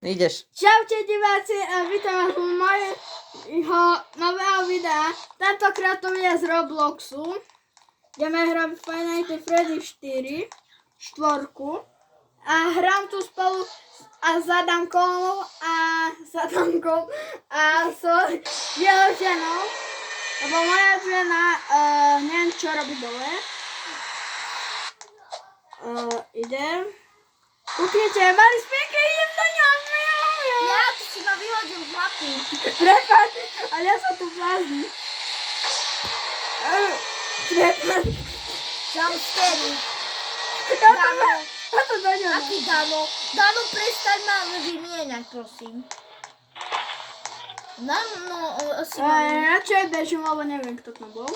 Ideš. Čaute diváci a vítam vás u mojho nového videa. Tentokrát to je z Robloxu. Ideme hrať Five Nights at Freddy's 4, štvorku. A hrám tu spolu s Adamkou a so jeho ženou. Lebo moja žena neviem čo robí dole. Idem. Kúknite, mali spieke, idem do ňa. Ja, ty si ma vyhodil z mapy. Prepáč, ale ja sa tu blázním. Prepáč. Jumpscary. Ja to do ňa. Aký Dano? Dano, prestaň ma vymieňať, prosím. Dano, asi mám. Ja čo je bežím, lebo neviem, kto tam bol.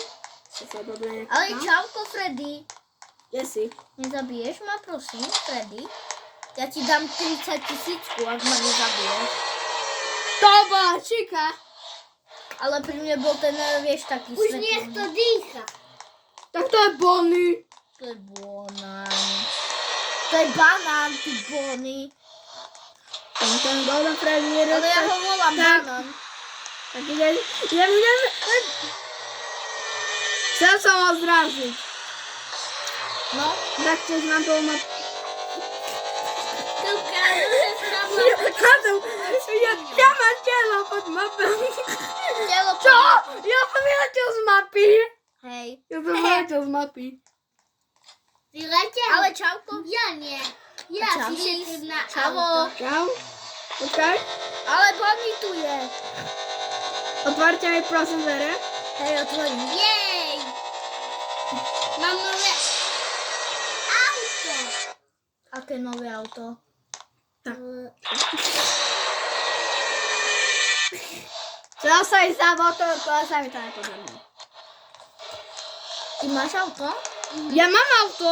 Ale čauko, Freddy. Kde si? Nezabiješ ma, prosím, Freddy? Ja ti dám 30 000, ak ma nezabiješ. To bola čika. Ale pri mne bol ten, vieš, taký Už svetlý. nech to dýcha. Tak to je Bonnie. To je banán. To je banán, ty Bonnie. Ten Golden Freddy je Ale ja ho volám Tak. banán. Tak idem. Chcel som ho zraziť. No, Tak chceš na to mať. Ja mám telo pod mapou. telo. Čo? Ja som vyletel z mapy. Hej. Ja som vyletel z mapy. Ty letel? Ale čauko. Ja nie. Ja Čau. si šetrím na Čavo. auto. Čau. Počkaj. Ale Bonnie tu je. Otvárte mi prosím dvere. Hej, otvorím. Jej! Mám nové auto. Aké nové auto? Tak. Chcel sa ísť za motorku, ale sa mi to nepodarilo. Ty máš auto? Ja mám auto.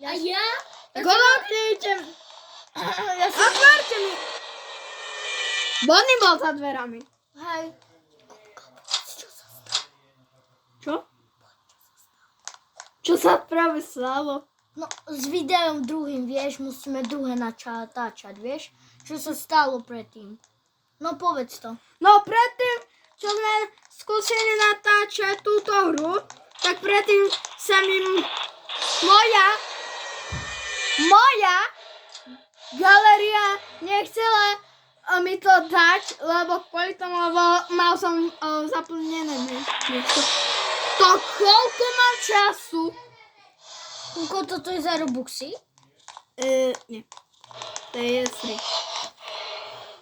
A ja? Goloknite. Ja som... Otvárte mi. Bonnie bol za dverami. Hej. Čo? Čo sa práve stalo? No, s videom druhým, vieš, musíme druhé natáčať, vieš? Čo sa stalo predtým? No, povedz to. No predtým, čo sme skúsili natáčať túto hru, tak predtým sa mi moja galéria nechcela mi to dať, lebo kvôli tomu, lebo mal som zaplnené miesto. To koľko mám času? Koľko toto je za Robuxy? Nie. To je 3.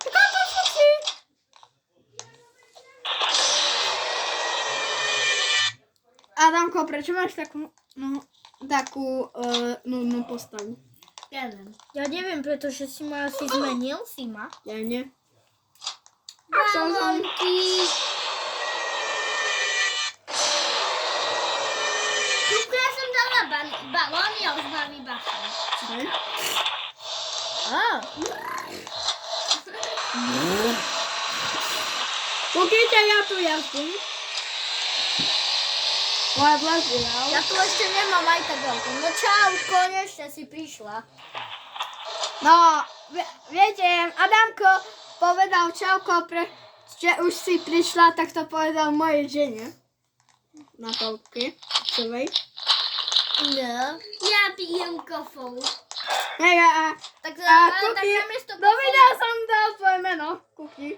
Koľko sú si? Adamko, prečo máš takú nudnú postavu? Ja neviem. Ja neviem, pretože si ma asi zmenil, si ma. Ja nie. Balónky. Tuto ja som dala balóny a už mám iba som. Hej. Á, Kúkajte, ja tu jazdím. Moja vlastná. ja tu ešte nemám aj tak auto. No čau, konečne si prišla. No, viete, Adamko povedal čauko, že už si prišla, tak to povedal mojej žene. Na telke, čovej. No. Ja pijem kofou. Hej, Tak, a tak Kuky, namiesto do videa som dal svoje meno, Kuky.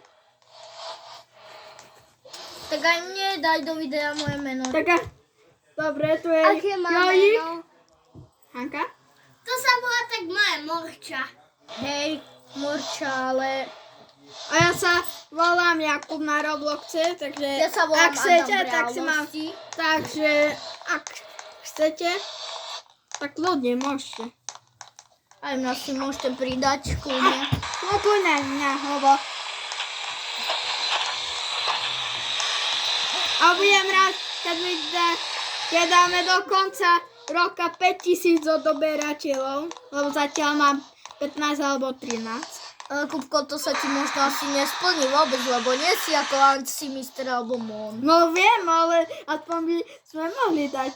Tak aj mne daj do videa moje meno. Tak, dobre, tu je Aké má Jojík. meno? Hanka? To sa volá tak moje morča. Hej, Morča, ale A ja sa volám Jakub na Robloxe, takže ja sa volám ak chcete, Adam tak si mám... Realosti. Takže ak chcete, tak ľudne môžete. Aj mňa si môžete pridať, kľudne. No tu ne, lebo... A budem rád, keď dáme do konca roka 5000 odoberateľov, lebo zatiaľ mám 15 alebo 13. Kupko, to sa ti možno asi nesplní vôbec, lebo nie si ako Anti-Mister alebo Mon. No viem, ale aspoň by sme mohli dať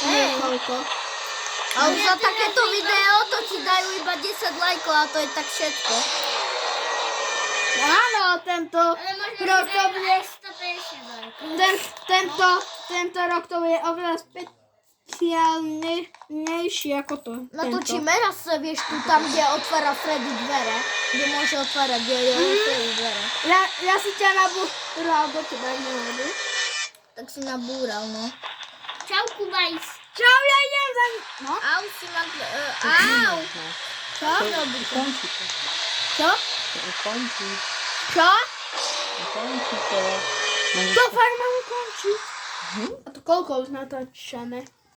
niekoľko. Ale za takéto video to ti dajú iba 10 lajkov a to je tak všetko. Áno, tento Ale možno rok to že bude... aj 150 €. Tento rok to bude oveľa špeciálnejší ako to. Natočíme raz, vieš, tu tam, kde otvára Freddy dvere. Kde môže otvárať, kde je Freddy dvere. Ja si ťa nabúral do teba, nevadí. Tak si nabúral, no. Čau, Kubajs. Čau, ja idem za... No? Au, si ma... Au! Čo? Ukončí to. Čo? To ukončí. Čo? Ukončí to. To fakt mám ukončiť. A to koľko už natáčame?